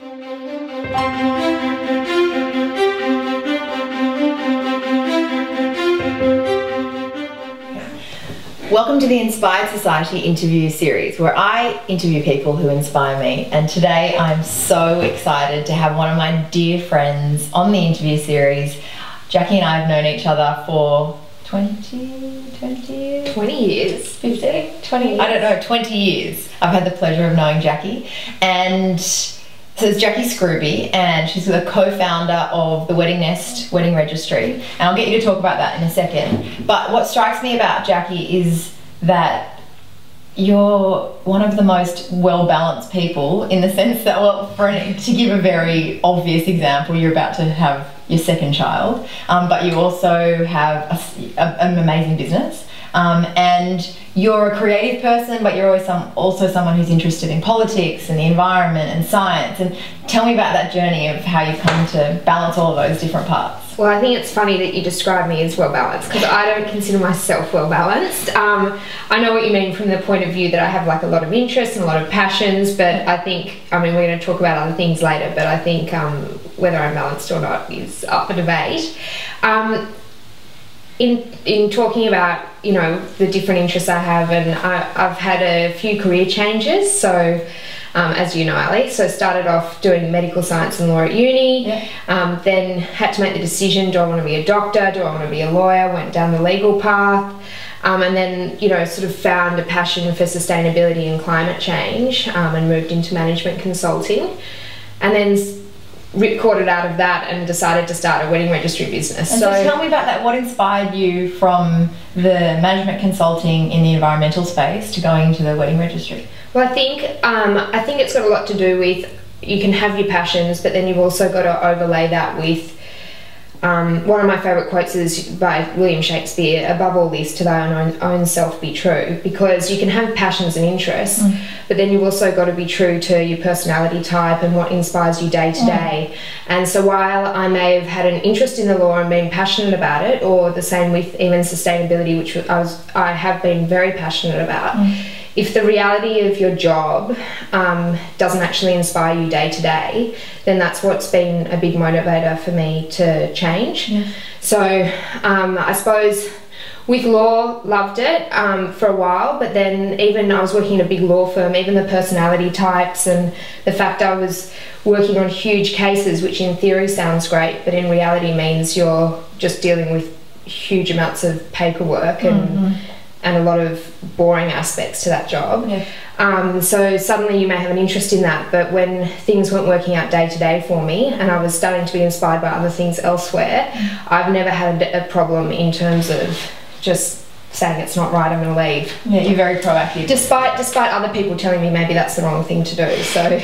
Welcome to the Inspired Society interview series, where I interview people who inspire me. And today I'm so excited to have one of my dear friends on the interview series. Jacqui and I have known each other for 20 years? 15? 20 years? I don't know, 20 years. I've had the pleasure of knowing Jacqui. And so it's Jacqui Scruby, and she's the co-founder of the Wedding Nest Wedding Registry. And I'll get you to talk about that in a second. But what strikes me about Jacqui is that you're one of the most well-balanced people, in the sense that, well, to give a very obvious example, you're about to have your second child, but you also have an amazing business. And you're a creative person, but you're always also someone who's interested in politics and the environment and science. And tell me about that journey of how you've come to balance all of those different parts. Well, I think it's funny that you describe me as well-balanced, because I don't consider myself well-balanced. I know what you mean from the point of view that I have like a lot of interests and a lot of passions, but I think, I mean, we're going to talk about other things later, but I think whether I'm balanced or not is up for debate. In talking about, you know, the different interests I have, and I've had a few career changes, so as you know, Ali, so started off doing medical science and law at uni, then had to make the decision, do I want to be a doctor, do I want to be a lawyer, went down the legal path, and then, you know, sort of found a passion for sustainability and climate change, and moved into management consulting, and then ripcorded out of that and decided to start a wedding registry business. And so tell me about that. What inspired you from the management consulting in the environmental space to going into the wedding registry? Well, I think it's got a lot to do with, you can have your passions, but then you've also got to overlay that with one of my favourite quotes is by William Shakespeare: above all this, to thy own self be true. Because you can have passions and interests, but then you've also got to be true to your personality type and what inspires you day to day. And so while I may have had an interest in the law and been passionate about it, or the same with even sustainability, which I have been very passionate about, if the reality of your job doesn't actually inspire you day to day, then that's what's been a big motivator for me to change. So I suppose with law, loved it for a while, but then even I was working in a big law firm, even the personality types and the fact I was working on huge cases, which in theory sounds great, but in reality means you're just dealing with huge amounts of paperwork and a lot of boring aspects to that job. So suddenly you may have an interest in that, but when things weren't working out day to day for me and I was starting to be inspired by other things elsewhere, I've never had a problem in terms of just saying it's not right, I'm going to leave. Yeah, you're very proactive. Despite other people telling me maybe that's the wrong thing to do. So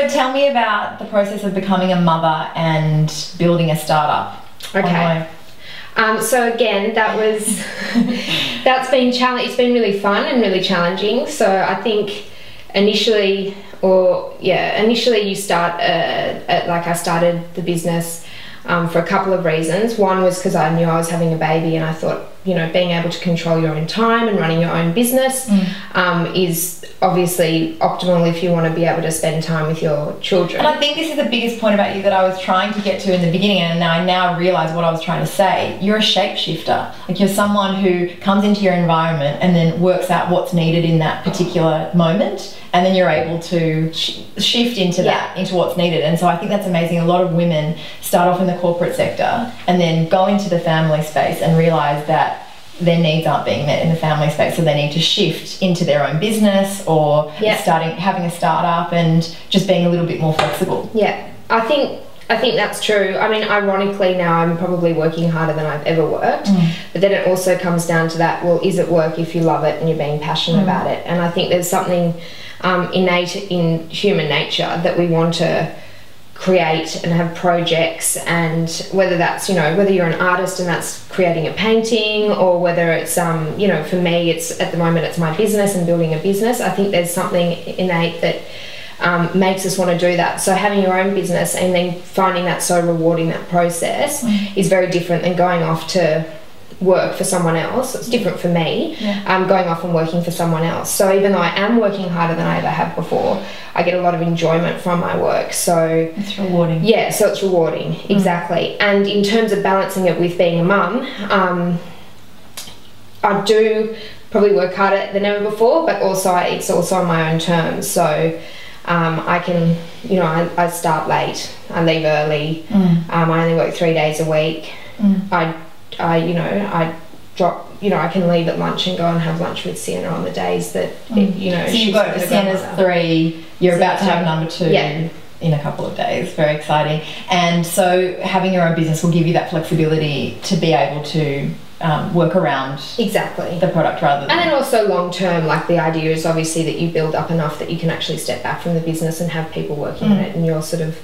tell me about the process of becoming a mother and building a startup. Okay. So again, that's been it's been really fun and really challenging. So I think initially you start I started the business for a couple of reasons. One was because I knew I was having a baby, and I thought, you know, being able to control your own time and running your own business is obviously optimal if you want to be able to spend time with your children. And I think this is the biggest point about you that I was trying to get to in the beginning, and I now realise what I was trying to say. You're a shapeshifter. Like, you're someone who comes into your environment and then works out what's needed in that particular moment, and then you're able to shift into that, into what's needed. And so I think that's amazing. A lot of women start off in the corporate sector and then go into the family space and realise that their needs aren't being met in the family space, so they need to shift into their own business or having a startup and just being a little bit more flexible. I think that's true. I mean, ironically now I'm probably working harder than I've ever worked, but then it also comes down to that, well, is it work if you love it and you're being passionate about it? And I think there's something innate in human nature that we want to create and have projects, and whether that's, you know, whether you're an artist and that's creating a painting, or whether it's you know, for me it's at the moment it's my business and building a business. I think there's something innate that makes us want to do that. So having your own business and then finding that so rewarding, that process, is very different than going off to work for someone else. It's different for me, going off and working for someone else. So even though I am working harder than I ever have before, I get a lot of enjoyment from my work. So it's rewarding. Yeah, so it's rewarding, exactly. And in terms of balancing it with being a mum, I do probably work harder than ever before, but also it's also on my own terms. So I can, you know, I start late, I leave early, I only work 3 days a week. You know, I drop, you know, I can leave at lunch and go and have lunch with Sienna on the days that, you know. So you've got Sienna's 3, you're about to have number 2 in a couple of days. Very exciting. And so having your own business will give you that flexibility to be able to work around the product rather than... And then also long term, like the idea is obviously that you build up enough that you can actually step back from the business and have people working on it, and you're sort of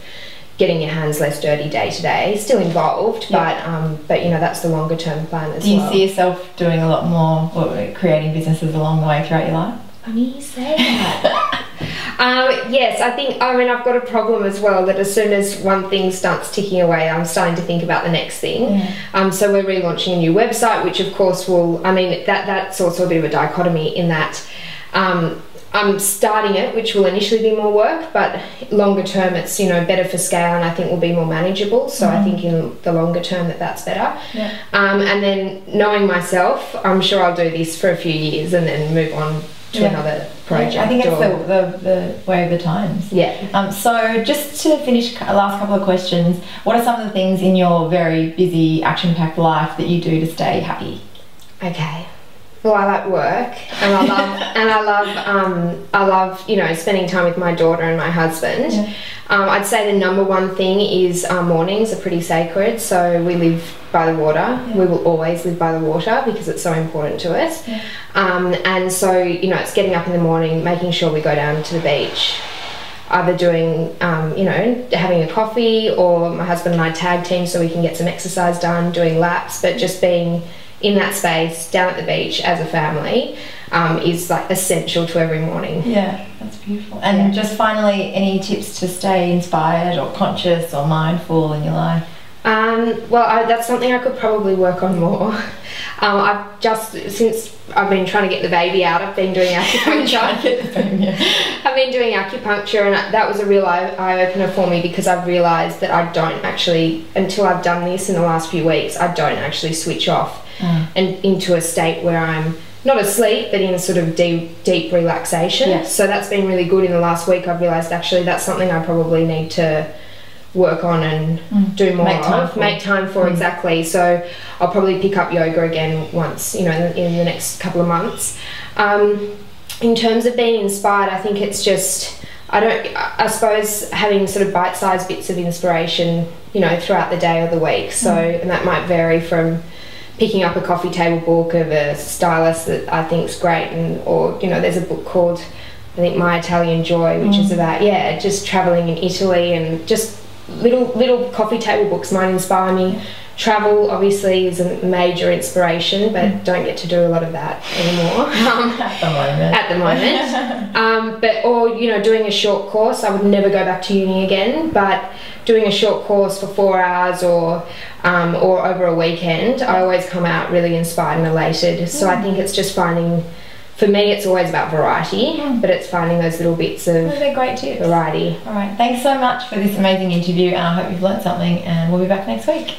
getting your hands less dirty day to day, still involved, but you know, that's the longer term plan as well. Do you see yourself doing a lot more, or creating businesses along the way throughout your life? Funny you say that. Yes, I think, I mean, I've got a problem as well that as soon as one thing starts ticking away, I'm starting to think about the next thing. So we're relaunching a new website, which of course will, I mean, that's also a bit of a dichotomy in that I'm starting it, which will initially be more work, but longer term it's, you know, better for scale, and I think will be more manageable. So I think in the longer term that's better. And then knowing myself, I'm sure I'll do this for a few years and then move on to another project. I think it's the way of the times. So just to finish, last couple of questions, what are some of the things in your very busy, action-packed life that you do to stay happy? Okay. Well, I like work, and I love, you know, spending time with my daughter and my husband. I'd say the number one thing is our mornings are pretty sacred. So we live by the water. We will always live by the water because it's so important to us. And so, you know, it's getting up in the morning, making sure we go down to the beach, either doing, you know, having a coffee, or my husband and I tag team so we can get some exercise done, doing laps, but just being in that space down at the beach as a family is like essential to every morning. That's beautiful. And just finally, any tips to stay inspired or conscious or mindful in your life? Well, that's something I could probably work on more. I've just, since I've been trying to get the baby out, I've been doing acupuncture. I've been doing acupuncture, and that was a real eye-opener for me, because I've realised that I don't actually, until I've done this in the last few weeks, I don't actually switch off and into a state where I'm not asleep, but in a sort of deep relaxation. So that's been really good. In the last week I've realised actually that's something I probably need to work on and do more make time for exactly. So I'll probably pick up yoga again once, you know, in the next couple of months. In terms of being inspired, I think it's just, I suppose having sort of bite-sized bits of inspiration, you know, throughout the day or the week. So and that might vary from picking up a coffee table book of a stylist that I think is great, and or, you know, there's a book called, I think, My Italian Joy, which is about just traveling in Italy, and just little coffee table books might inspire me. Travel obviously is a major inspiration, but don't get to do a lot of that anymore at the moment. But, or, you know, doing a short course. I would never go back to uni again, but doing a short course for 4 hours or over a weekend, I always come out really inspired and elated. So I think it's just finding, for me it's always about variety, but it's finding those little bits of great tips. variety. All right, thanks so much for this amazing interview, and I hope you've learned something, and we'll be back next week.